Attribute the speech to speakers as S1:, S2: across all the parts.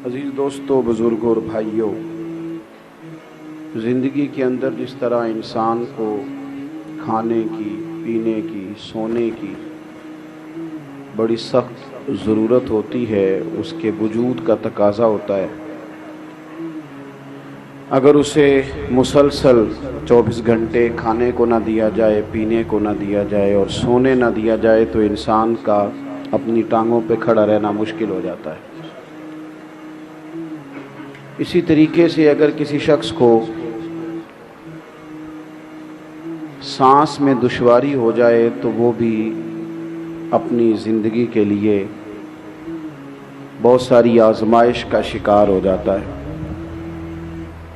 S1: عزیز دوستو، بزرگوں اور بھائیوں، زندگی کے اندر جس طرح انسان کو کھانے کی، پینے کی، سونے کی بڑی سخت ضرورت ہوتی ہے، اس کے وجود کا تقاضا ہوتا ہے۔ اگر اسے مسلسل 24 گھنٹے کھانے کو نہ دیا جائے، پینے کو نہ دیا جائے اور سونے نہ دیا جائے تو انسان کا اپنی ٹانگوں پہ کھڑا رہنا مشکل ہو جاتا ہے۔ اسی طریقے سے اگر کسی شخص کو سانس میں دشواری ہو جائے تو وہ بھی اپنی زندگی کے لیے بہت ساری آزمائش کا شکار ہو جاتا ہے۔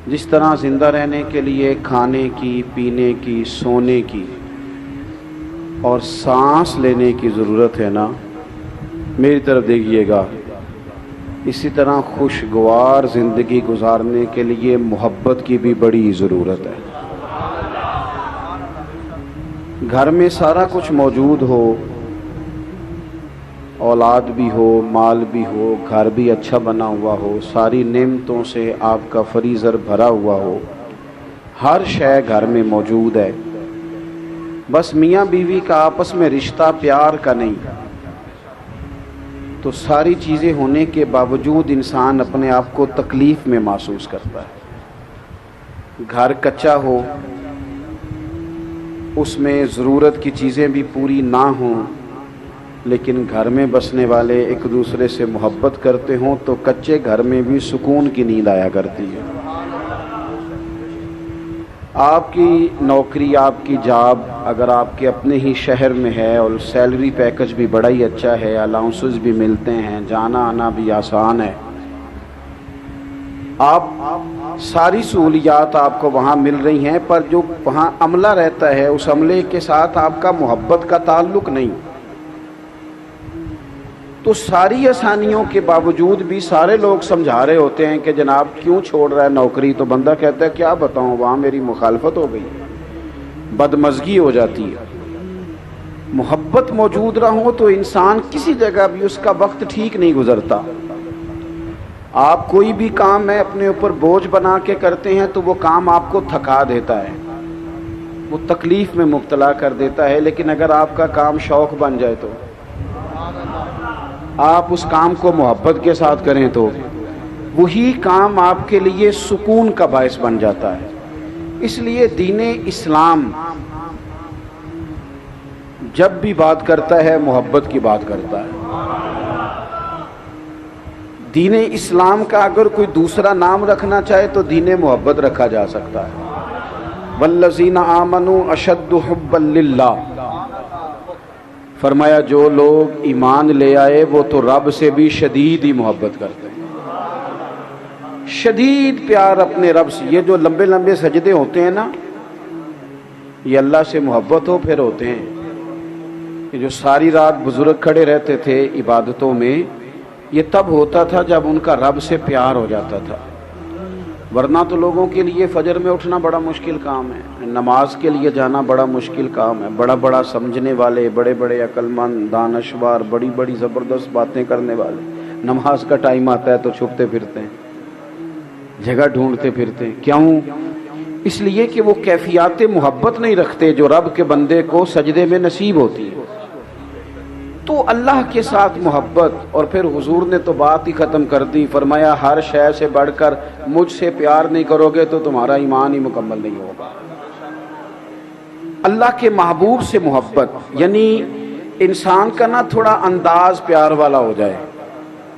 S1: جس طرح زندہ رہنے کے لیے کھانے کی، پینے کی، سونے کی اور سانس لینے کی ضرورت ہے نا، میری طرف دیکھیے گا، اسی طرح خوشگوار زندگی گزارنے کے لیے محبت کی بھی بڑی ضرورت ہے۔ گھر میں سارا کچھ موجود ہو، اولاد بھی ہو، مال بھی ہو، گھر بھی اچھا بنا ہوا ہو، ساری نعمتوں سے آپ کا فریزر بھرا ہوا ہو، ہر شے گھر میں موجود ہے، بس میاں بیوی کا آپس میں رشتہ پیار کا نہیں، تو ساری چیزیں ہونے کے باوجود انسان اپنے آپ کو تکلیف میں محسوس کرتا ہے۔ گھر کچا ہو، اس میں ضرورت کی چیزیں بھی پوری نہ ہوں، لیکن گھر میں بسنے والے ایک دوسرے سے محبت کرتے ہوں تو کچے گھر میں بھی سکون کی نیند آیا کرتی ہے۔ آپ کی نوکری، آپ کی جاب اگر آپ کے اپنے ہی شہر میں ہے اور سیلری پیکج بھی بڑا ہی اچھا ہے، الاؤنسز بھی ملتے ہیں، جانا آنا بھی آسان ہے، آپ ساری سہولیات آپ کو وہاں مل رہی ہیں، پر جو وہاں عملہ رہتا ہے اس عملے کے ساتھ آپ کا محبت کا تعلق نہیں، تو ساری آسانیوں کے باوجود بھی سارے لوگ سمجھا رہے ہوتے ہیں کہ جناب کیوں چھوڑ رہا ہے نوکری، تو بندہ کہتا ہے کیا بتاؤں، وہاں میری مخالفت ہو گئی، بدمزگی ہو جاتی ہے۔ محبت موجود نہ ہو تو انسان کسی جگہ بھی اس کا وقت ٹھیک نہیں گزرتا۔ آپ کوئی بھی کام ہے اپنے اوپر بوجھ بنا کے کرتے ہیں تو وہ کام آپ کو تھکا دیتا ہے، وہ تکلیف میں مبتلا کر دیتا ہے، لیکن اگر آپ کا کام شوق بن جائے تو آپ اس کام کو محبت کے ساتھ کریں تو وہی کام آپ کے لیے سکون کا باعث بن جاتا ہے۔ اس لیے دین اسلام جب بھی بات کرتا ہے محبت کی بات کرتا ہے۔ دین اسلام کا اگر کوئی دوسرا نام رکھنا چاہے تو دین محبت رکھا جا سکتا ہے۔ والذین آمنوا اشد حبا للہ، فرمایا جو لوگ ایمان لے آئے وہ تو رب سے بھی شدید ہی محبت کرتے ہیں، شدید پیار اپنے رب سے۔ یہ جو لمبے لمبے سجدے ہوتے ہیں نا، یہ اللہ سے محبت ہو پھر ہوتے ہیں۔ یہ جو ساری رات بزرگ کھڑے رہتے تھے عبادتوں میں، یہ تب ہوتا تھا جب ان کا رب سے پیار ہو جاتا تھا، ورنہ تو لوگوں کے لیے فجر میں اٹھنا بڑا مشکل کام ہے، نماز کے لیے جانا بڑا مشکل کام ہے، بڑا بڑا سمجھنے والے، بڑے بڑے عقل مند، دانشور، بڑی بڑی زبردست باتیں کرنے والے، نماز کا ٹائم آتا ہے تو چھپتے پھرتے ہیں، جگہ ڈھونڈتے پھرتے ہیں۔ کیوں؟ اس لیے کہ وہ کیفیات محبت نہیں رکھتے جو رب کے بندے کو سجدے میں نصیب ہوتی ہے۔ تو اللہ کے ساتھ محبت، اور پھر حضور نے تو بات ہی ختم کر دی، فرمایا ہر شے سے بڑھ کر مجھ سے پیار نہیں کرو گے تو تمہارا ایمان ہی مکمل نہیں ہوگا۔ اللہ کے محبوب سے محبت، یعنی انسان کا نا تھوڑا انداز پیار والا ہو جائے،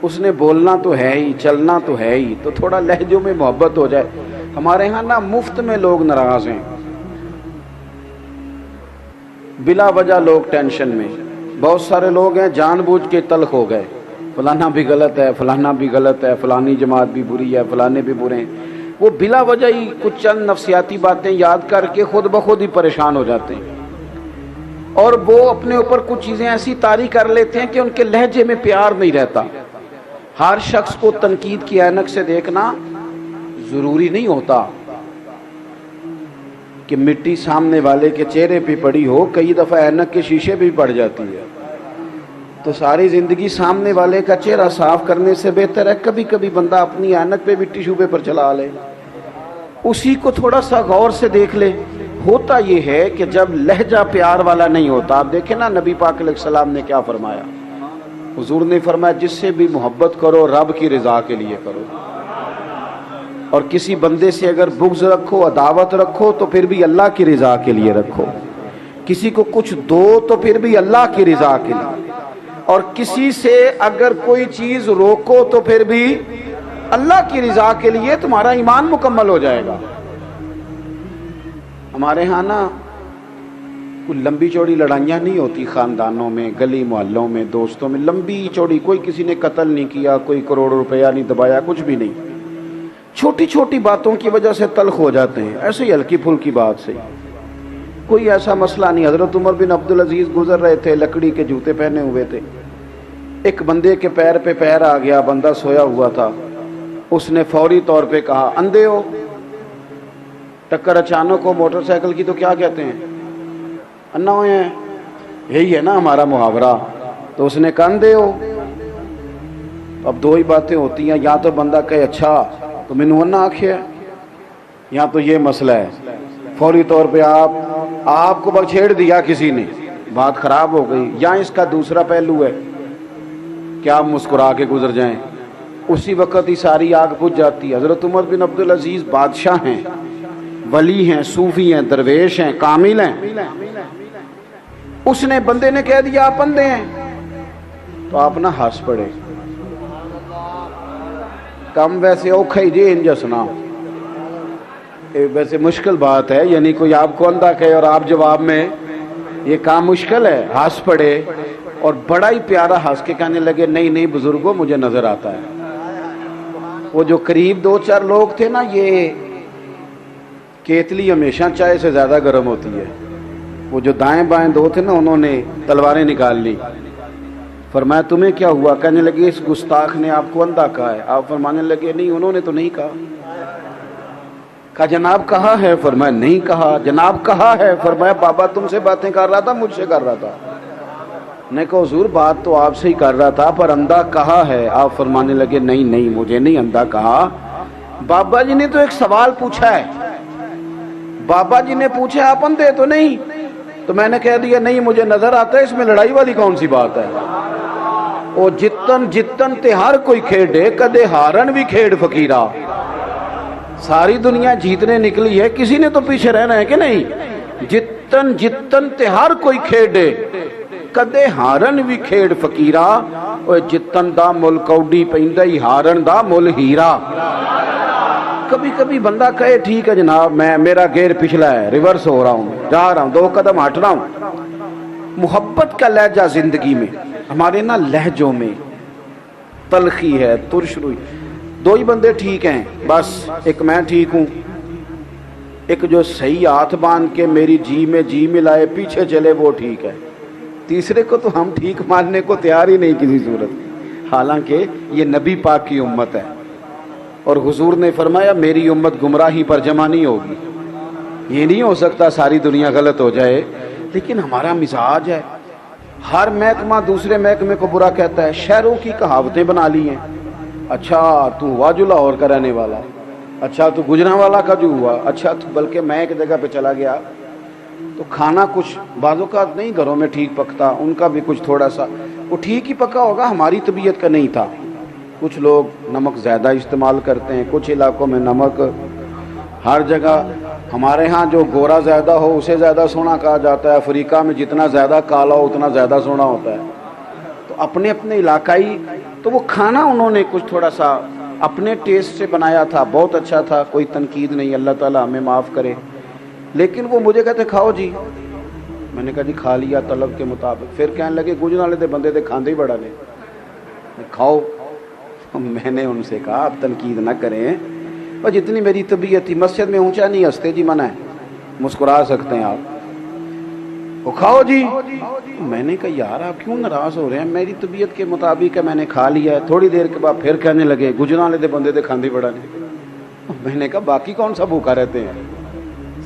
S1: اس نے بولنا تو ہے ہی، چلنا تو ہے ہی، تو تھوڑا لہجوں میں محبت ہو جائے۔ ہمارے ہاں نا مفت میں لوگ ناراض ہیں، بلا وجہ لوگ ٹینشن میں، بہت سارے لوگ ہیں جان بوجھ کے تلخ ہو گئے، فلانا بھی غلط ہے، فلانا بھی غلط ہے، فلانی جماعت بھی بری ہے، فلانے بھی برے ہیں، وہ بلا وجہ ہی کچھ چند نفسیاتی باتیں یاد کر کے خود بخود ہی پریشان ہو جاتے ہیں، اور وہ اپنے اوپر کچھ چیزیں ایسی طاری کر لیتے ہیں کہ ان کے لہجے میں پیار نہیں رہتا۔ ہر شخص کو تنقید کی عینک سے دیکھنا ضروری نہیں ہوتا کہ مٹی سامنے والے کے چہرے پہ پڑی ہو، کئی دفعہ عینک کے شیشے بھی پڑ جاتی ہے، تو ساری زندگی سامنے والے کا چہرہ صاف کرنے سے بہتر ہے کبھی کبھی بندہ اپنی اینک پہ بھی ٹیشو پیپر چلا لے، اسی کو تھوڑا سا غور سے دیکھ لے۔ ہوتا یہ ہے کہ جب لہجہ پیار والا نہیں ہوتا، آپ دیکھیں نا نبی پاک علیہ السلام نے کیا فرمایا، حضور نے فرمایا جس سے بھی محبت کرو رب کی رضا کے لیے کرو، اور کسی بندے سے اگر بغض رکھو، عداوت رکھو تو پھر بھی اللہ کی رضا کے لیے رکھو، کسی کو کچھ دو تو پھر بھی اللہ کی رضا کے لیے، اور کسی سے اگر کوئی چیز روکو تو پھر بھی اللہ کی رضا کے لیے، تمہارا ایمان مکمل ہو جائے گا۔ ہمارے ہاں نا کوئی لمبی چوڑی لڑائیاں نہیں ہوتی، خاندانوں میں، گلی محلوں میں، دوستوں میں لمبی چوڑی، کوئی کسی نے قتل نہیں کیا، کوئی کروڑ روپیہ نہیں دبایا، کچھ بھی نہیں، چھوٹی چھوٹی باتوں کی وجہ سے تلخ ہو جاتے ہیں، ایسے ہی ہلکی پھلکی بات سے کوئی ایسا مسئلہ نہیں۔ حضرت عمر بن عبدالعزیز گزر رہے تھے، لکڑی کے جوتے پہنے ہوئے تھے، ایک بندے کے پیر پہ پیر آ گیا، بندہ سویا ہوا تھا، اس نے فوری طور پہ کہا اندھے ہو؟ ٹکر اچانک ہو موٹر سائیکل کی تو کیا کہتے ہیں؟ انا ہوئے ہیں، یہی ہے نا ہمارا محاورہ۔ تو اس نے کہا اندھے ہو؟ اب دو ہی باتیں ہوتی ہیں، یا تو بندہ کہے اچھا تو مینوں انا آکھیا ہے، یا تو یہ مسئلہ ہے، فوری طور پہ آپ کو چھیڑ دیا کسی نے، بات خراب ہو گئی، یا اس کا دوسرا پہلو ہے کہ آپ مسکرا کے گزر جائیں، اسی وقت ہی ساری آگ بجھ جاتی ہے۔ حضرت عمر بن عبدالعزیز بادشاہ ہیں، ولی ہیں، صوفی ہیں، درویش ہیں، کامل ہیں، اس نے بندے نے کہہ دیا آپ اندھے ہیں، تو آپ نہ ہنس پڑے، کم ویسے اوکھا ہی جی انجا سنا، ویسے مشکل بات ہے، یعنی کوئی آپ کو اندھا کہے اور آپ جواب میں، یہ کام مشکل ہے، ہنس پڑے، اور بڑا ہی پیارا ہنس کے کہنے لگے نہیں نہیں بزرگوں مجھے نظر آتا ہے۔ وہ جو قریب دو چار لوگ تھے نا، یہ کیتلی ہمیشہ چائے سے زیادہ گرم ہوتی ہے، وہ جو دائیں بائیں دو تھے نا انہوں نے تلواریں نکال لی، فرمایا تمہیں کیا ہوا؟ کہنے لگے اس گستاخ نے آپ کو اندھا کہا ہے۔ آپ فرمانے لگے نہیں انہوں نے تو نہیں کہا۔ کہا جناب کہا ہے؟ فرمایا نہیں کہا۔ جناب کہا ہے؟ فرمایا بابا تم سے باتیں کر رہا تھا، مجھ سے کر رہا تھا۔ نے کہا حضور بات تو آپ سے ہی کر رہا تھا پر اندھا کہا ہے۔ آپ فرمانے لگے نہیں نہیں مجھے نہیں اندھا کہا، بابا جی نے تو ایک سوال پوچھا ہے، بابا جی نے پوچھا آپ اندھے تو نہیں، تو میں نے کہہ دیا نہیں مجھے نظر آتا ہے، اس میں لڑائی والی کون سی بات ہے؟ او جتن جتن تے ہر کوئی کھیڑے، کدے ہارن بھی کھیڑ فقیرہ۔ ساری دنیا جیتنے نکلی ہے، کسی نے تو پیچھے رہنا ہے کہ نہیں؟ جتن جتن تے ہر کوئی کھیڑے، کدے ہارن بھی کھیڑ فقیرہ، او جتن دا مل کوڈی پیندا ہی ہارن دا مل ہیرا۔ کبھی کبھی بندہ کہے ٹھیک ہے جناب میں میرا گیئر پچھلا ہے، ریورس ہو رہا ہوں، جا رہا ہوں، 2 قدم ہٹ رہا ہوں۔ محبت کا لہجہ زندگی میں ہمارے نا لہجوں میں تلخی ہے، ترش روئی۔ 2 ہی بندے ٹھیک ہیں بس، ایک میں ٹھیک ہوں، ایک جو صحیح ہاتھ باندھ کے میری جی میں جی ملائے پیچھے چلے وہ ٹھیک ہے، تیسرے کو تو ہم ٹھیک ماننے کو تیار ہی نہیں کسی صورت، حالانکہ یہ نبی پاک کی امت ہے، اور حضور نے فرمایا میری امت گمراہی پر جمع نہیں ہوگی۔ یہ نہیں ہو سکتا ساری دنیا غلط ہو جائے، لیکن ہمارا مزاج ہے، ہر محکمہ دوسرے محکمے کو برا کہتا ہے، شہروں کی کہاوتیں بنا لی ہیں، اچھا تو ہوا جو لاہور کا رہنے والا، اچھا تو گجرانوالا کا جو ہوا، اچھا تو بلکہ میں ایک جگہ پہ چلا گیا تو کھانا کچھ بعض اوقات نہیں گھروں میں ٹھیک پکتا، ان کا بھی کچھ تھوڑا سا وہ ٹھیک ہی پکا ہوگا، ہماری طبیعت کا نہیں تھا۔ کچھ لوگ نمک زیادہ استعمال کرتے ہیں، کچھ علاقوں میں نمک ہر جگہ، ہمارے ہاں جو گورا زیادہ ہو اسے زیادہ سونا کہا جاتا ہے، افریقہ میں جتنا زیادہ کالا ہو اتنا زیادہ سونا ہوتا ہے۔ تو اپنے اپنے علاقائی، تو وہ کھانا انہوں نے کچھ تھوڑا سا اپنے ٹیسٹ سے بنایا تھا، بہت اچھا تھا، کوئی تنقید نہیں، اللہ تعالیٰ ہمیں معاف کرے، لیکن وہ مجھے کہتے کھاؤ جی، میں نے کہا جی کھا لیا طلب کے مطابق، پھر کہنے لگے گجران والے بندے تھے کھاندے ہی بڑا نے، کھاؤ۔ میں نے ان سے کہا آپ تنقید نہ کریں، اور جتنی میری طبیعت تھی، مسجد میں اونچا نہیں ہنستے جی، منع ہے، مسکرا سکتے ہیں آپ، وہ کھاؤ جی۔ میں نے کہا یار آپ کیوں ناراض ہو رہے ہیں، میری طبیعت کے مطابق ہے، میں نے کھا لیا ہے۔ تھوڑی دیر کے بعد پھر کہنے لگے گجران والے بندے تھے کھاندے بڑا نے۔ میں نے کہا باقی کون سا بھوکا رہتے ہیں،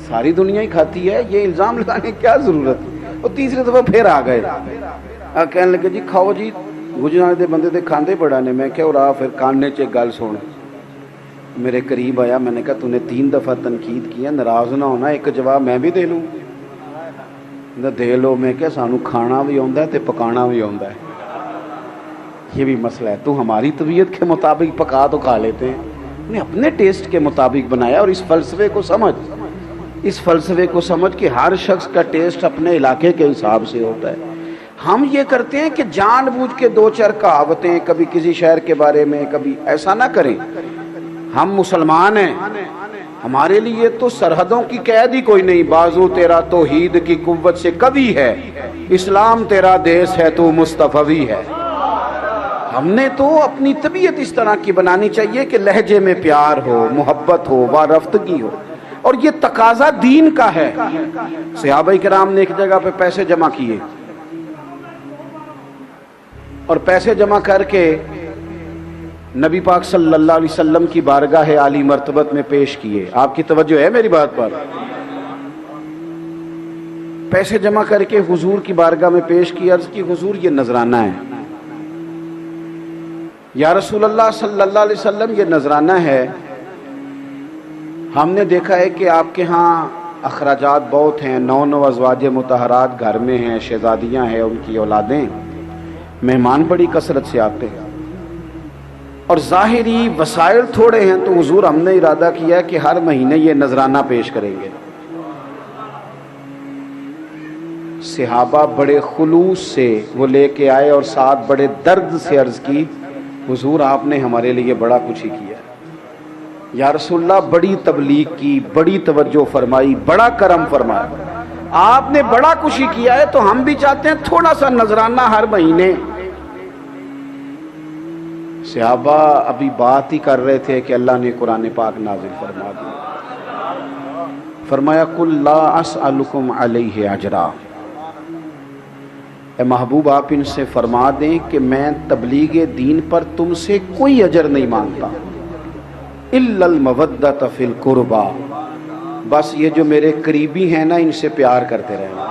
S1: ساری دنیا ہی کھاتی ہے، یہ الزام لگانے کی کیا ضرورت ہے۔ اور تیسری دفعہ پھر آ گئے، کہنے لگے جی کھاؤ جی گجرانے دے بندے دے کھاندے بڑا نے. میں کہا اور پھر کاننے چ ایک گل سن. میرے قریب آیا, میں نے کہا تو نے 3 دفعہ تنقید کی ہے, ناراض نہ ہونا, ایک جواب میں بھی دے لوں. دے لو. میں کہا سانو کھانا بھی آتا ہے تے پکانا بھی آتا ہے, یہ بھی مسئلہ ہے. تو ہماری طبیعت کے مطابق پکا تو کھا لیتے ہیں, انہیں اپنے ٹیسٹ کے مطابق بنایا. اور اس فلسفے کو سمجھ کہ ہر شخص کا ٹیسٹ اپنے علاقے کے حساب سے ہوتا ہے. ہم یہ کرتے ہیں کہ جان بوجھ کے 2-4 کہاوتیں کبھی کسی شہر کے بارے میں, کبھی ایسا نہ کریں. ہم مسلمان ہیں, ہمارے لیے تو سرحدوں کی قید ہی کوئی نہیں. بازو تیرا توحید کی قوت سے کبھی ہے, اسلام تیرا دیس ہے, تو مصطفی ہے. ہم نے تو اپنی طبیعت اس طرح کی بنانی چاہیے کہ لہجے میں پیار ہو, محبت ہو, وارفتگی ہو. اور یہ تقاضا دین کا ہے. صحابہ کرام نے ایک جگہ پہ پیسے جمع کیے اور پیسے جمع کر کے نبی پاک صلی اللہ علیہ وسلم کی بارگاہ عالی مرتبت میں پیش کیے. آپ کی توجہ ہے میری بات پر؟ پیسے جمع کر کے حضور کی بارگاہ میں پیش کی. عرض کی حضور یہ نذرانہ ہے. یا رسول اللہ صلی اللہ علیہ وسلم یہ نذرانہ ہے, ہم نے دیکھا ہے کہ آپ کے ہاں اخراجات بہت ہیں, 9 ازواج مطہرات گھر میں ہیں, شہزادیاں ہیں, ان کی اولادیں, مہمان بڑی کثرت سے آتے ہیں اور ظاہری وسائل تھوڑے ہیں. تو حضور ہم نے ارادہ کیا کہ ہر مہینے یہ نذرانہ پیش کریں گے. صحابہ بڑے خلوص سے وہ لے کے آئے اور ساتھ بڑے درد سے عرض کی حضور آپ نے ہمارے لیے بڑا کچھ ہی کیا. یا رسول اللہ بڑی تبلیغ کی, بڑی توجہ فرمائی, بڑا کرم فرمایا, آپ نے بڑا کچھ ہی کیا ہے, تو ہم بھی چاہتے ہیں تھوڑا سا نذرانہ ہر مہینے. صحابہ ابھی بات ہی کر رہے تھے کہ اللہ نے قرآن پاک نازل فرما دیا. فرمایا قل لا اسألکم علیہ اجرا, اے محبوب آپ ان سے فرما دیں کہ میں تبلیغ دین پر تم سے کوئی اجر نہیں مانگتا, الا المودۃ فی القربى, بس یہ جو میرے قریبی ہیں نا ان سے پیار کرتے رہنا,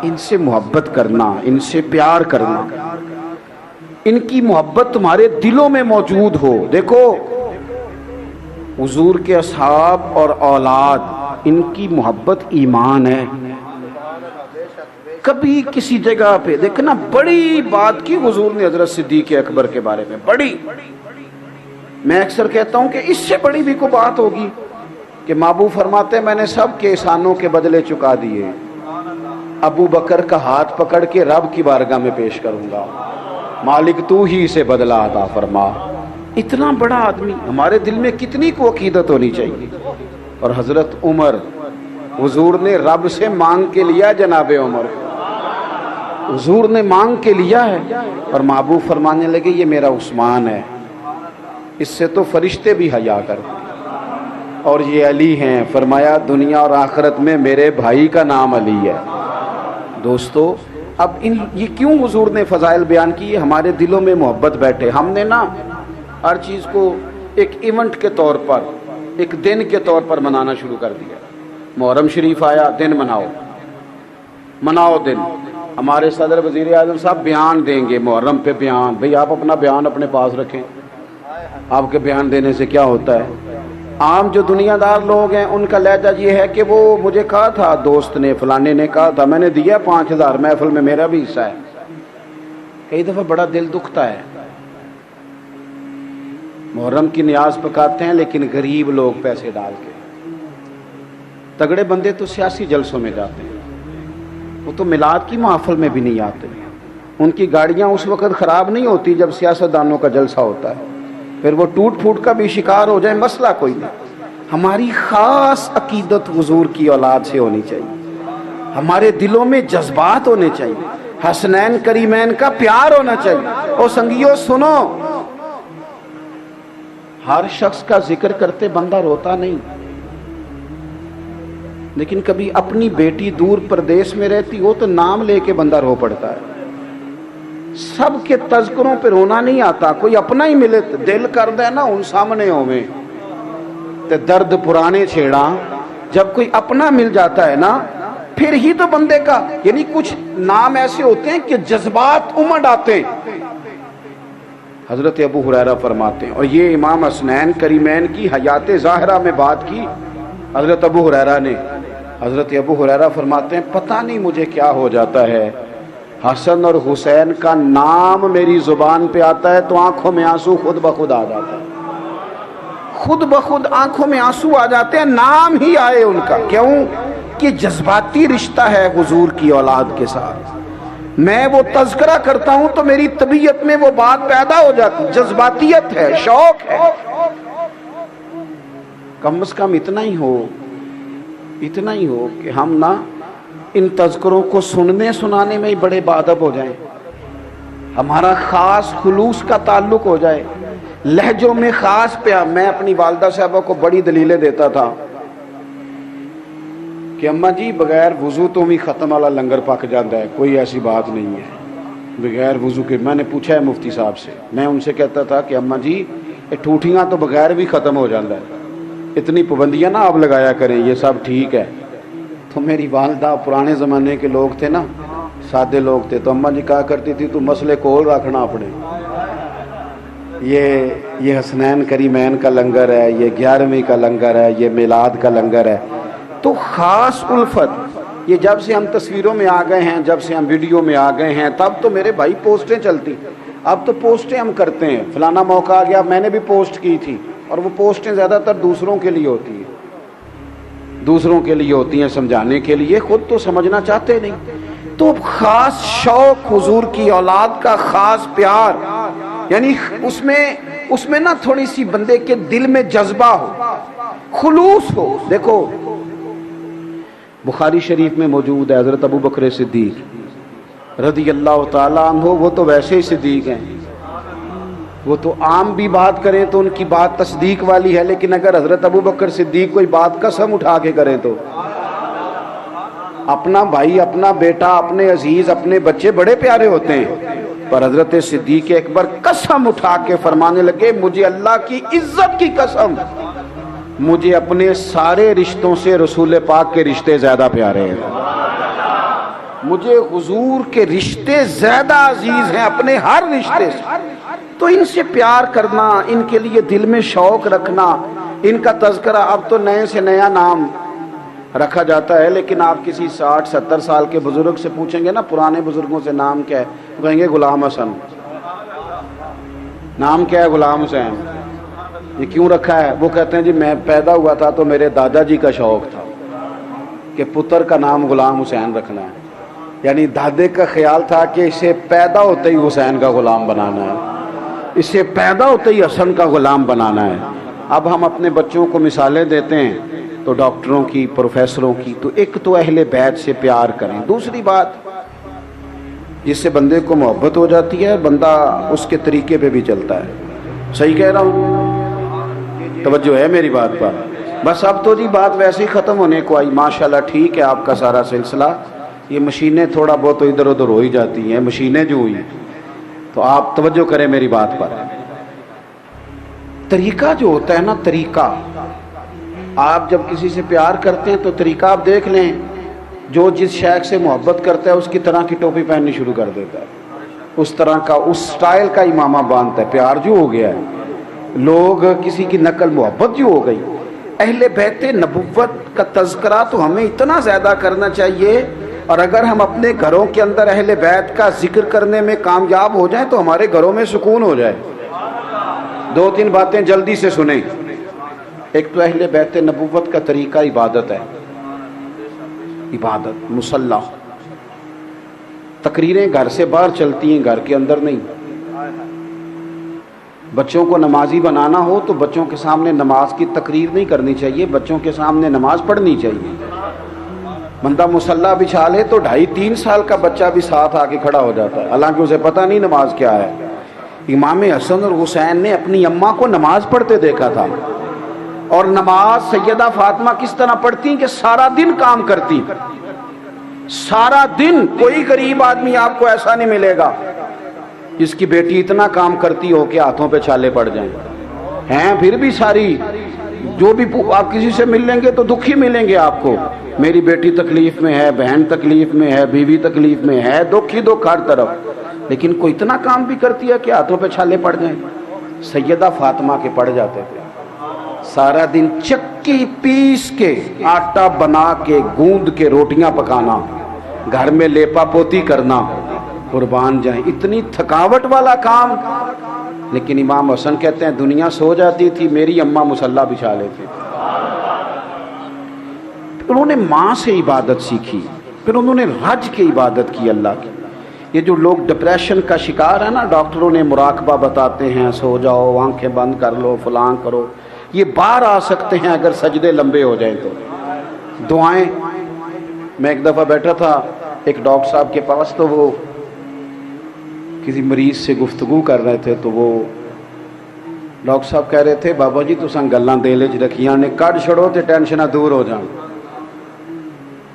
S1: ان سے محبت کرنا, ان سے پیار کرنا, ان کی محبت تمہارے دلوں میں موجود ہو. دیکھو حضور کے اصحاب اور اولاد ان کی محبت ایمان ہے. کبھی کسی جگہ پہ دیکھنا بڑی بات کی حضور نے حضرت صدیق اکبر کے بارے میں, بڑی, میں اکثر کہتا ہوں کہ اس سے بڑی بھی کوئی بات ہوگی کہ محبوب فرماتے ہیں میں نے سب کے احسانوں کے بدلے چکا دیے, ابو بکر کا ہاتھ پکڑ کے رب کی بارگاہ میں پیش کروں گا, مالک تو ہی اسے بدلا عطا فرما. اتنا بڑا آدمی, ہمارے دل میں کتنی کو عقیدت ہونی چاہیے. اور حضرت عمر, حضور نے رب سے مانگ کے لیا, جناب عمر حضور نے مانگ کے لیا ہے, اور محبوب فرمانے لگے یہ میرا عثمان ہے, اس سے تو فرشتے بھی حیا کرتے, اور یہ علی ہیں. فرمایا دنیا اور آخرت میں میرے بھائی کا نام علی ہے. دوستو اب یہ کیوں حضور نے فضائل بیان کی؟ ہمارے دلوں میں محبت بیٹھے. ہم نے نا ہر چیز کو ایک ایونٹ کے طور پر, ایک دن کے طور پر منانا شروع کر دیا. محرم شریف آیا, دن مناؤ دن. ہمارے صدر وزیر اعظم صاحب بیان دیں گے محرم پہ بیان. بھئی آپ اپنا بیان اپنے پاس رکھیں, آپ کے بیان دینے سے کیا ہوتا ہے؟ عام جو دنیا دار لوگ ہیں ان کا لہجہ یہ ہے کہ وہ مجھے کہا تھا, دوست نے فلانے نے کہا تھا, میں نے دیا 5000 محفل میں, میرا بھی حصہ ہے. کئی دفعہ بڑا دل دکھتا ہے. محرم کی نیاز پکاتے ہیں لیکن غریب لوگ پیسے ڈال کے, تگڑے بندے تو سیاسی جلسوں میں جاتے ہیں, وہ تو میلاد کی محفل میں بھی نہیں آتے. ان کی گاڑیاں اس وقت خراب نہیں ہوتی جب سیاستدانوں کا جلسہ ہوتا ہے, پھر وہ ٹوٹ پھوٹ کا بھی شکار ہو جائے, مسئلہ کوئی نہیں. ہماری خاص عقیدت حضور کی اولاد سے ہونی چاہیے, ہمارے دلوں میں جذبات ہونے چاہیے, حسنین کریمین کا پیار ہونا چاہیے. اور سنگیو سنو, ہر شخص کا ذکر کرتے بندہ روتا نہیں, لیکن کبھی اپنی بیٹی دور پردیس میں رہتی ہو تو نام لے کے بندہ رو پڑتا ہے. سب کے تذکروں پہ رونا نہیں آتا, کوئی اپنا ہی ملے دل کر دے نا ان سامنے ہوئے تے درد پرانے چھیڑا. جب کوئی اپنا مل جاتا ہے نا پھر ہی تو بندے کا، یعنی کچھ نام ایسے ہوتے ہیں کہ جذبات امڈ آتے ہیں۔ حضرت ابو ہریرہ فرماتے ہیں، اور یہ امام حسنین کریمین کی حیات ظاہرہ میں بات کی حضرت ابو ہریرہ نے۔ حضرت ابو ہریرہ فرماتے ہیں پتہ نہیں مجھے کیا ہو جاتا ہے، حسن اور حسین کا نام میری زبان پہ آتا ہے تو آنکھوں میں آنسو خود بخود آ جاتا ہے، خود بخود آنکھوں میں آنسو آ جاتے ہیں، نام ہی آئے ان کا۔ کیوں؟ کہ جذباتی رشتہ ہے حضور کی اولاد کے ساتھ۔ میں وہ تذکرہ کرتا ہوں تو میری طبیعت میں وہ بات پیدا ہو جاتی، جذباتیت ہے، شوق ہے۔ کم از کم اتنا ہی ہو کہ ہم نہ ان تذکروں کو سننے سنانے میں ہی بڑے باادب ہو جائیں، ہمارا خاص خلوص کا تعلق ہو جائے، لہجوں میں خاص پیار۔ میں اپنی والدہ صاحبہ کو بڑی دلیلیں دیتا تھا کہ اماں جی بغیر وضو تو بھی ختم والا لنگر پک جاتا ہے، کوئی ایسی بات نہیں ہے بغیر وضو کے۔ میں نے پوچھا ہے مفتی صاحب سے، میں ان سے کہتا تھا کہ اماں جی یہ ٹوٹیاں تو بغیر بھی ختم ہو جاتا ہے، اتنی پابندیاں نہ آپ لگایا کریں، یہ سب ٹھیک ہے۔ تو میری والدہ پرانے زمانے کے لوگ تھے نا، سادے لوگ تھے، تو اماں جی کہا کرتی تھی تو مسئلے کول رکھنا اپنے، یہ حسنین کریمین کا لنگر ہے، یہ 11ویں کا لنگر ہے، یہ میلاد کا لنگر ہے۔ تو خاص الفت، یہ جب سے ہم تصویروں میں آ گئے ہیں، جب سے ہم ویڈیو میں آ گئے ہیں، تب تو میرے بھائی پوسٹیں چلتی، اب تو پوسٹیں ہم کرتے ہیں، فلانا موقع آ گیا میں نے بھی پوسٹ کی تھی، اور وہ پوسٹیں زیادہ تر دوسروں کے لیے ہوتی ہیں، سمجھانے کے لیے، خود تو سمجھنا چاہتے نہیں۔ تو خاص شوق حضور کی اولاد کا، خاص پیار، یعنی اس میں نا تھوڑی سی بندے کے دل میں جذبہ ہو، خلوص ہو۔ دیکھو بخاری شریف میں موجود ہے حضرت ابو بکر صدیق رضی اللہ تعالیٰ عنہ، وہ تو ویسے ہی صدیق ہیں، وہ تو عام بھی بات کریں تو ان کی بات تصدیق والی ہے، لیکن اگر حضرت ابو بکر صدیق کوئی بات قسم اٹھا کے کریں تو اپنا بھائی، اپنا بیٹا، اپنے عزیز، اپنے بچے بڑے پیارے ہوتے ہیں، پر حضرت صدیق اکبر قسم اٹھا کے فرمانے لگے مجھے اللہ کی عزت کی قسم، مجھے اپنے سارے رشتوں سے رسول پاک کے رشتے زیادہ پیارے ہیں، مجھے حضور کے رشتے زیادہ عزیز ہیں اپنے ہر رشتے سے۔ تو ان سے پیار کرنا، ان کے لیے دل میں شوق رکھنا، ان کا تذکرہ، اب تو نئے سے نیا نام رکھا جاتا ہے، لیکن آپ کسی 60-70 سال کے بزرگ سے پوچھیں گے نا پرانے بزرگوں سے نام کیا ہے، وہ کہیں گے غلام حسن۔ نام کیا ہے؟ غلام حسین۔ یہ کیوں رکھا ہے؟ وہ کہتے ہیں جی میں پیدا ہوا تھا تو میرے دادا جی کا شوق تھا کہ پتر کا نام غلام حسین رکھنا ہے، یعنی دادے کا خیال تھا کہ اسے پیدا ہوتے ہی حسین کا غلام بنانا ہے، اسے پیدا ہوتے ہی حسن کا غلام بنانا ہے۔ اب ہم اپنے بچوں کو مثالیں دیتے ہیں تو ڈاکٹروں کی، پروفیسروں کی، تو ایک تو اہل بیت سے پیار کریں، دوسری بات جس سے بندے کو محبت ہو جاتی ہے، بندہ اس کے طریقے پہ بھی چلتا ہے۔ صحیح کہہ رہا ہوں؟ توجہ ہے میری بات پر؟ بس اب تو جی بات ویسے ہی ختم ہونے کو آئی، ماشاءاللہ ٹھیک ہے آپ کا سارا سلسلہ، یہ مشینیں تھوڑا بہت ادھر ادھر ہو ہی جاتی ہیں، مشینیں جو ہوئی، تو آپ توجہ کریں میری بات پر۔ طریقہ جو ہوتا ہے نا، طریقہ، آپ جب کسی سے پیار کرتے ہیں تو طریقہ آپ دیکھ لیں، جو جس شیخ سے محبت کرتا ہے اس کی طرح کی ٹوپی پہننی شروع کر دیتا ہے، اس طرح کا، اس سٹائل کا امامہ باندھتا ہے، پیار جو ہو گیا ہے، لوگ کسی کی نقل محبت جو ہو گئی۔ اہل بیت نبوت کا تذکرہ تو ہمیں اتنا زیادہ کرنا چاہیے، اور اگر ہم اپنے گھروں کے اندر اہل بیت کا ذکر کرنے میں کامیاب ہو جائیں تو ہمارے گھروں میں سکون ہو جائے۔ 2-3 باتیں جلدی سے سنیں۔ ایک تو اہل بیت نبوت کا طریقہ عبادت ہے، عبادت، مصلی، تقریریں گھر سے باہر چلتی ہیں، گھر کے اندر نہیں۔ بچوں کو نمازی بنانا ہو تو بچوں کے سامنے نماز کی تقریر نہیں کرنی چاہیے، بچوں کے سامنے نماز پڑھنی چاہیے۔ بندہ مصلی بچھا لے تو 2.5-3 سال کا بچہ بھی ساتھ آ کے کھڑا ہو جاتا ہے، حالانکہ اسے پتہ نہیں نماز کیا ہے۔ امام حسن اور حسین نے اپنی اماں کو نماز پڑھتے دیکھا تھا، اور نماز سیدہ فاطمہ کس طرح پڑھتی کہ سارا دن کام کرتی، سارا دن۔ کوئی غریب آدمی آپ کو ایسا نہیں ملے گا جس کی بیٹی اتنا کام کرتی ہو کہ ہاتھوں پہ چھالے پڑ جائیں، ہیں پھر بھی ساری، جو بھی آپ کسی سے مل لیں گے تو دکھی ملیں گے آپ کو، میری بیٹی تکلیف میں ہے, بہن تکلیف میں ہے, بیوی تکلیف میں ہے, دکھ ہی دکھ ہر طرف, لیکن کوئی اتنا کام بھی کرتی ہے کہ ہاتھوں پہ چھالے پڑ جائیں. سیدہ فاطمہ کے پڑ جاتے تھے. سارا دن چکی پیس کے, آٹا بنا کے, گوند کے روٹیاں پکانا, گھر میں لیپا پوتی کرنا, قربان جائیں اتنی تھکاوٹ والا کام. لیکن امام حسن کہتے ہیں دنیا سو جاتی تھی, میری اماں مصلی بچھا لیتی تھی. انہوں نے ماں سے عبادت سیکھی, پھر انہوں نے رج کی عبادت کی اللہ کی. یہ جو لوگ ڈپریشن کا شکار ہے نا, ڈاکٹروں نے مراقبہ بتاتے ہیں, سو جاؤ, آنکھیں بند کر لو, فلاں کرو, یہ باہر آ سکتے ہیں اگر سجدے لمبے ہو جائیں تو. دعائیں, میں ایک دفعہ بیٹھا تھا ایک ڈاکٹر صاحب کے پاس, تو وہ کسی مریض سے گفتگو کر رہے تھے, تو وہ ڈاکٹر صاحب کہہ رہے تھے بابا جی تساں گلاں دل وچ رکھیاں نے, کڈ چھڑو تے ٹینشناں دور ہو جان.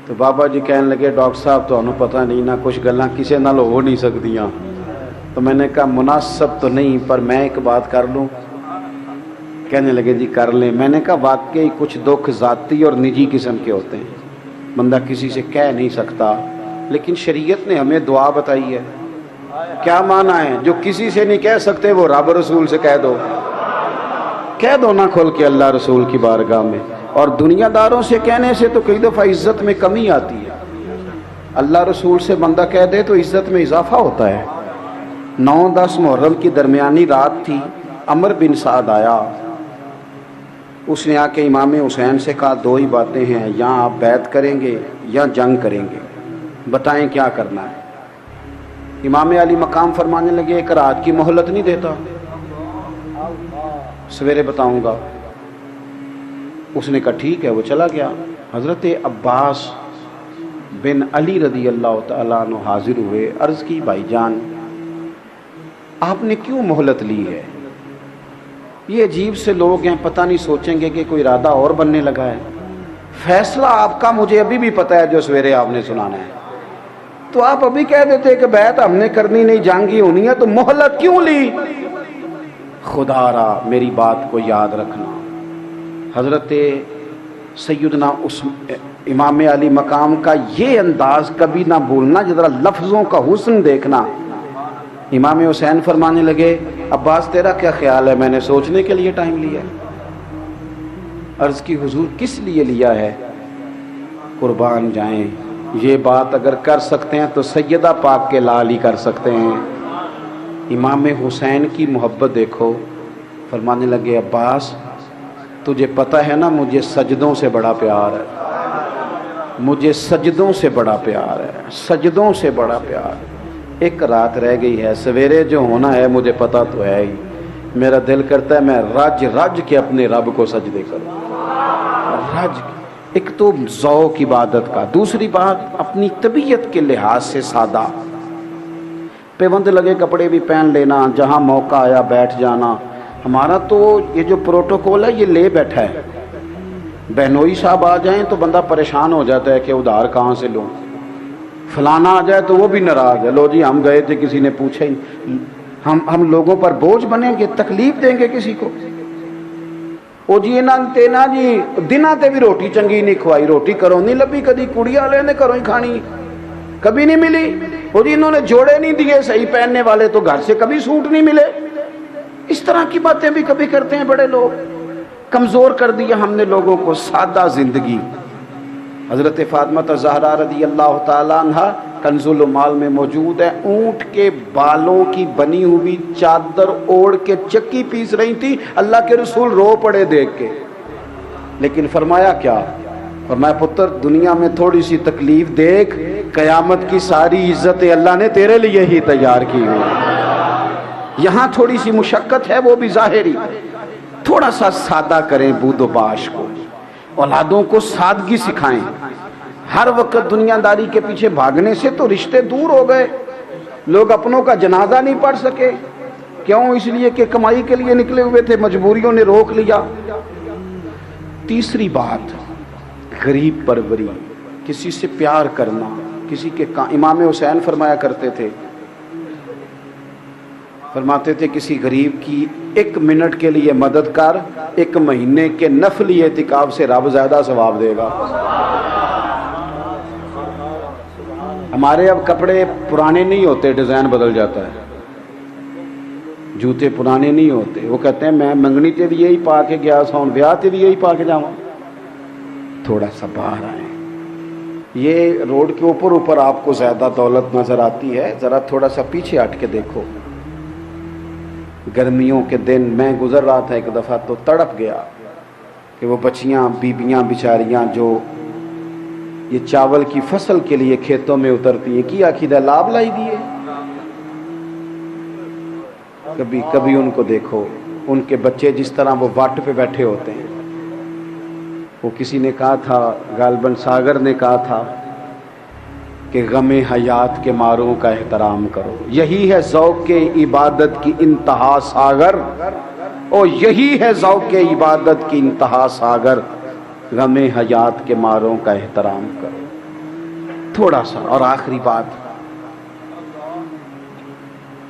S1: تو بابا جی کہنے لگے ڈاکٹر صاحب تمہیں پتہ نہیں نا, کچھ گلاں کسے نال ہو نہیں سکدیاں. تو میں نے کہا مناسب تو نہیں, پر میں ایک بات کر لوں. کہنے لگے جی کر لیں. میں نے کہا واقعی کچھ دکھ ذاتی اور نجی قسم کے ہوتے ہیں, بندہ کسی سے کہہ نہیں سکتا, لیکن شریعت نے ہمیں دعا بتائی ہے. کیا معنی ہے؟ جو کسی سے نہیں کہہ سکتے وہ رب رسول سے کہہ دو, کہہ دو نا کھول کے اللہ رسول کی بارگاہ میں. اور دنیا داروں سے کہنے سے تو کئی دفعہ عزت میں کمی آتی ہے, اللہ رسول سے بندہ کہہ دے تو عزت میں اضافہ ہوتا ہے. 9-10 محرم کی درمیانی رات تھی, عمر بن سعد آیا, اس نے آ کے امام حسین سے کہا دو ہی باتیں ہیں, یا آپ بیعت کریں گے یا جنگ کریں گے, بتائیں کیا کرنا ہے. امام علی مقام فرمانے لگے ایک رات کی مہلت نہیں دیتا, سویرے بتاؤں گا. اس نے کہا ٹھیک ہے, وہ چلا گیا. حضرت عباس بن علی رضی اللہ تعالیٰ عنہ حاضر ہوئے, عرض کی بھائی جان آپ نے کیوں مہلت لی ہے؟ یہ عجیب سے لوگ ہیں, پتہ نہیں سوچیں گے کہ کوئی ارادہ اور بننے لگا ہے. فیصلہ آپ کا مجھے ابھی بھی پتہ ہے جو سویرے آپ نے سنانا ہے. تو آپ ابھی کہہ دیتے کہ بیعت ہم نے کرنی نہیں, جنگ ہی ہونی ہے, تو مہلت کیوں لی؟ خدا را میری بات کو یاد رکھنا. حضرت سیدنا امام علی مقام کا یہ انداز کبھی نہ بھولنا, ذرا لفظوں کا حسن دیکھنا. امام حسین فرمانے لگے عباس تیرا کیا خیال ہے؟ میں نے سوچنے کے لیے ٹائم لیا. عرض کی حضور کس لیے لیا ہے؟ قربان جائیں, یہ بات اگر کر سکتے ہیں تو سیدہ پاک کے لال ہی کر سکتے ہیں. امام حسین کی محبت دیکھو. فرمانے لگے عباس تجھے پتہ ہے نا مجھے سجدوں سے بڑا پیار ہے, مجھے سجدوں سے بڑا پیار ہے, سجدوں سے بڑا پیار. ایک رات رہ گئی ہے, سویرے جو ہونا ہے مجھے پتہ تو ہے ہی. میرا دل کرتا ہے میں رج رج کے اپنے رب کو سجدے کروں. رج, ایک تو ذوق عبادت کا, دوسری بات اپنی طبیعت کے لحاظ سے سادہ, پیوند لگے کپڑے بھی پہن لینا, جہاں موقع آیا بیٹھ جانا. ہمارا تو یہ جو پروٹوکول ہے یہ لے بیٹھا ہے. بہنوئی صاحب آ جائیں تو بندہ پریشان ہو جاتا ہے کہ ادھار کہاں سے لوں, فلانا آ جائے تو وہ بھی ناراض ہے, لو جی ہم گئے تھے کسی نے پوچھا ہی, ہم لوگوں پر بوجھ بنیں گے, تکلیف دیں گے کسی کو. او جی تینا جی دنوں تے بھی روٹی چنگی نہیں کھوائی, روٹی کروں نہیں لبھی, کدی کڑی والے نے کروں ہی کھانی کبھی نہیں ملی. او جی انہوں نے جوڑے نہیں دیے صحیح پہننے والے, تو گھر سے کبھی سوٹ نہیں ملے. اس طرح کی باتیں بھی کبھی کرتے ہیں بڑے لوگ. کمزور کر دیا ہم نے لوگوں کو, سادہ زندگی. حضرت فاطمہ زہرا رضی اللہ تعالیٰ عنہ کنز المال میں موجود ہے, اونٹ کے بالوں کی بنی ہوئی چادر اوڑھ کے چکی پیس رہی تھی. اللہ کے رسول رو پڑے دیکھ کے, لیکن فرمایا کیا؟ فرمایا پتر دنیا میں تھوڑی سی تکلیف دیکھ, قیامت کی ساری عزتیں اللہ نے تیرے لیے ہی تیار کی ہوئی. یہاں تھوڑی سی مشقت ہے, وہ بھی ظاہری. تھوڑا سا سادہ کریں بود و باش کو, اولادوں کو سادگی سکھائیں. ہر وقت دنیا داری کے پیچھے بھاگنے سے تو رشتے دور ہو گئے. لوگ اپنوں کا جنازہ نہیں پڑھ سکے. کیوں؟ اس لیے کہ کمائی کے لیے نکلے ہوئے تھے, مجبوریوں نے روک لیا. تیسری بات غریب پروری, کسی سے پیار کرنا, کسی کے امام حسین فرمایا کرتے تھے, فرماتے تھے کسی غریب کی 1 منٹ کے لیے مدد کر, 1 مہینے کے نفلی اعتکاف سے رب زیادہ ثواب دے گا. ہمارے اب کپڑے پرانے نہیں ہوتے، ڈیزائن بدل جاتا ہے، جوتے پرانے نہیں ہوتے. وہ کہتے ہیں میں منگنی تے بھی یہی پا کے گیا سا، ہوں بیاہ تے بھی یہی پا کے جاؤں. تھوڑا سا باہر آئیں. یہ روڈ کے اوپر آپ کو زیادہ دولت نظر آتی ہے، ذرا تھوڑا سا پیچھے ہٹ کے دیکھو. گرمیوں کے دن میں گزر رہا تھا ایک دفعہ تو تڑپ گیا کہ وہ بچیاں بیبیاں بیچاریاں جو یہ چاول کی فصل کے لیے کھیتوں میں اترتی ہیں، کی عقیدہ لاب لائی دیے. کبھی کبھی ان کو دیکھو، ان کے بچے جس طرح وہ واٹ پہ بیٹھے ہوتے ہیں. وہ کسی نے کہا تھا، غالباً ساگر نے کہا تھا کہ غم حیات کے ماروں کا احترام کرو، یہی ہے ذوق عبادت کی انتہا ساگر. او یہی ہے ذوق عبادت کی انتہا ساگر، غم حیات کے ماروں کا احترام کرو. تھوڑا سا. اور آخری بات،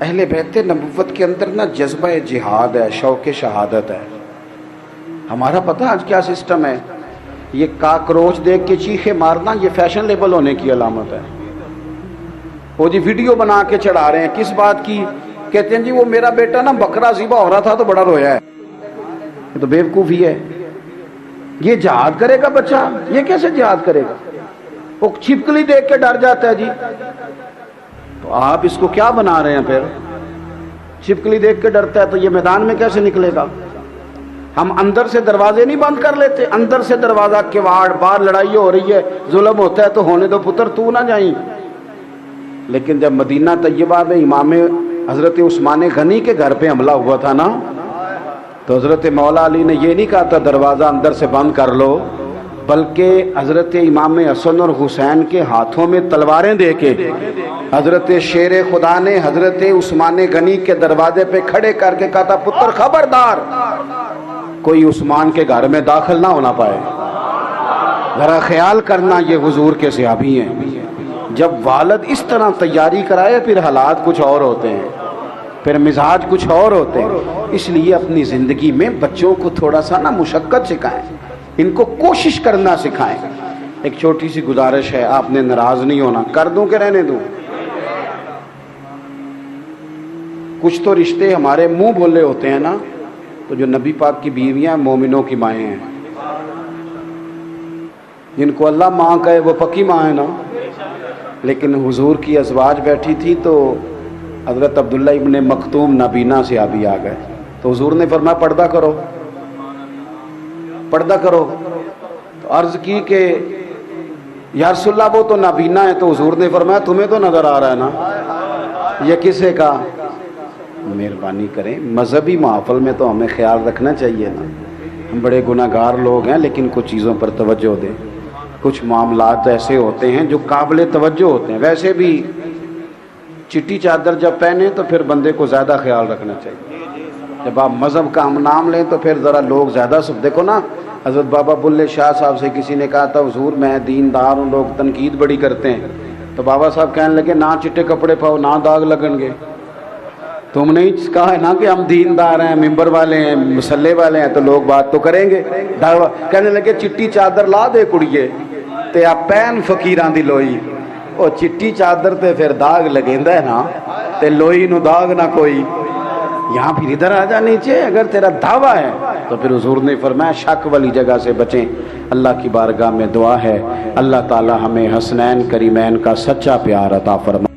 S1: اہل بیت نبوت کے اندر نا جذبہ جہاد ہے، شوق شہادت ہے. ہمارا پتہ آج کیا سسٹم ہے؟ یہ کاکروچ دیکھ کے چیخے مارنا یہ فیشن لیبل ہونے کی علامت ہے. وہ جی ویڈیو بنا کے چڑھا رہے ہیں، کس بات کی؟ کہتے ہیں جی وہ میرا بیٹا نا بکرا ذبح ہو رہا تھا تو بڑا رویا ہے. یہ تو بیوقوفی ہے. یہ جہاد کرے گا بچہ؟ یہ کیسے جہاد کرے گا؟ وہ چھپکلی دیکھ کے ڈر جاتا ہے. جی تو آپ اس کو کیا بنا رہے ہیں پھر؟ چھپکلی دیکھ کے ڈرتا ہے تو یہ میدان میں کیسے نکلے گا؟ ہم اندر سے دروازے نہیں بند کر لیتے؟ اندر سے دروازہ کواڑ، باہر لڑائی ہو رہی ہے، ظلم ہوتا ہے تو ہونے دو پتر، تو نہ جائیں. لیکن جب مدینہ طیبہ میں امام حضرت عثمان غنی کے گھر پہ حملہ ہوا تھا نا، تو حضرت مولا علی نے یہ نہیں کہا تھا دروازہ اندر سے بند کر لو، بلکہ حضرت امام حسن اور حسین کے ہاتھوں میں تلواریں دے کے حضرت شیر خدا نے حضرت عثمان غنی کے دروازے پہ کھڑے کر کے کہا تھا پتر خبردار، کوئی عثمان کے گھر میں داخل نہ ہونا پائے. ذرا خیال کرنا یہ حضور کے صحابی ہیں. جب والد اس طرح تیاری کرائے پھر حالات کچھ اور ہوتے ہیں، پھر مزاج کچھ اور ہوتے ہیں. اس لیے اپنی زندگی میں بچوں کو تھوڑا سا نا مشقت سکھائیں، ان کو کوشش کرنا سکھائیں. ایک چھوٹی سی گزارش ہے، آپ نے ناراض نہیں ہونا. کر دوں کہ رہنے دوں؟ کچھ تو رشتے ہمارے منہ بولے ہوتے ہیں نا، تو جو نبی پاک کی بیویاں مومنوں کی مائیں ہیں، جن کو اللہ ماں کہے وہ پکی ماں ہے نا. لیکن حضور کی ازواج بیٹھی تھی تو حضرت عبداللہ ابن مکتوم نابینا سے آبی آ گئے، تو حضور نے فرمایا پردہ کرو، پردہ کرو. تو عرض کی کہ یا رسول اللہ وہ تو نابینا ہے. تو حضور نے فرمایا تمہیں تو نظر آ رہا ہے نا، یہ کسے کا؟ مہربانی کریں، مذہبی محفل میں تو ہمیں خیال رکھنا چاہیے نا. ہم بڑے گناہ گار لوگ ہیں، لیکن کچھ چیزوں پر توجہ دیں. کچھ معاملات ایسے ہوتے ہیں جو قابل توجہ ہوتے ہیں. ویسے بھی چٹی چادر جب پہنے تو پھر بندے کو زیادہ خیال رکھنا چاہیے. جب آپ مذہب کا ہم نام لیں تو پھر ذرا لوگ زیادہ سب دیکھو نا. حضرت بابا بلے شاہ صاحب سے کسی نے کہا تھا حضور میں دیندار ہوں، لوگ تنقید بڑی کرتے ہیں. تو بابا صاحب کہنے لگے نہ چٹے کپڑے پاؤ نہ داغ لگن گے. تم نے کہا ہے نا کہ ہم دیندار ہیں، ممبر والے ہیں، مسلح والے ہیں، تو لوگ بات تو کریں گے. کہنے لگے چٹی چادر لا دے کڑیے تے آپ پین فقیران دی لوئی. او چٹی چادر تے پھر داغ لگیندا ہے نا، تے لوئی نو داغ نہ کوئی. یہاں پھر ادھر آ جا نیچے. اگر تیرا دعویٰ ہے تو پھر حضور نے فرمایا شک والی جگہ سے بچیں. اللہ کی بارگاہ میں دعا ہے اللہ تعالی ہمیں حسنین کریمین کا سچا پیار عطا فرمائے.